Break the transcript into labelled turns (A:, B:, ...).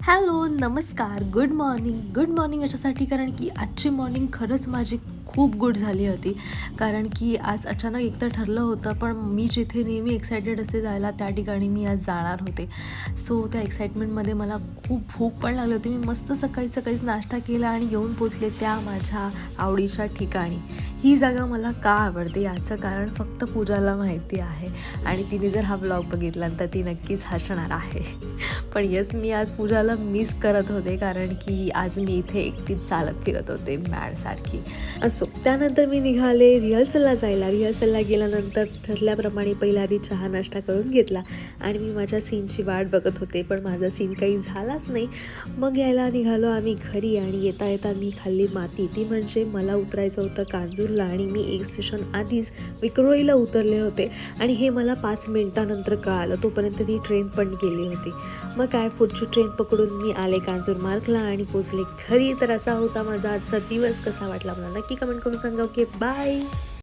A: Hello, नमस्कार, good morning. Good morning याच्यासाठी कारण की आजची मॉर्निंग खरंच माझी खूप गुड झाली होती. कारण की आज अचानक एकतर ठरलं होतं, पण मी जिथे नेहमी एक्सायटेड असते जायला त्या ठिकाणी मी आज जाणार होते. सो त्या एक्साइटमेंटमध्ये मला खूप भूक पण लागली होती. मी मस्त सकाळीच नाश्ता केला आणि येऊन पोचले त्या माझ्या आवडीच्या ठिकाणी. ही जागा मला का आवडते याचं कारण फक्त पूजाला माहिती आहे आणि तिने जर हा व्लॉग बघितला तर ती नक्कीच हसणार आहे. पण येस, मी आज पूजाला मिस करत होते कारण की आज मी इथे एकटीच चालत फिरत होते मॅडसारखी. असो, त्यानंतर मी निघाले रिहर्सलला जायला. रिहर्सलला गेल्यानंतर ठरल्याप्रमाणे पहिल्या आधी चहा नाश्ता करून घेतला आणि मी माझ्या सीनची वाट बघत होते, पण माझा सीन काही झालाच नाही. मग यायला निघालो आम्ही घरी आणि येता येता मी खाल्ली माती. ती म्हणजे मला उतरायचं होतं कांजूरला आणि मी एक स्टेशन आधीच विक्रोळीला उतरले होते आणि हे मला 5 मिनिटानंतर कळालं. तोपर्यंत ती ट्रेन पण गेली होती. मग काय, पुढची ट्रेन पकडून मी आले कांजूर मार्गला आणि पोचले घरी. तर असा होता माझा आजचा दिवस. कसा वाटला मला नक्की कमेंट करून सांगा. Okay, bye.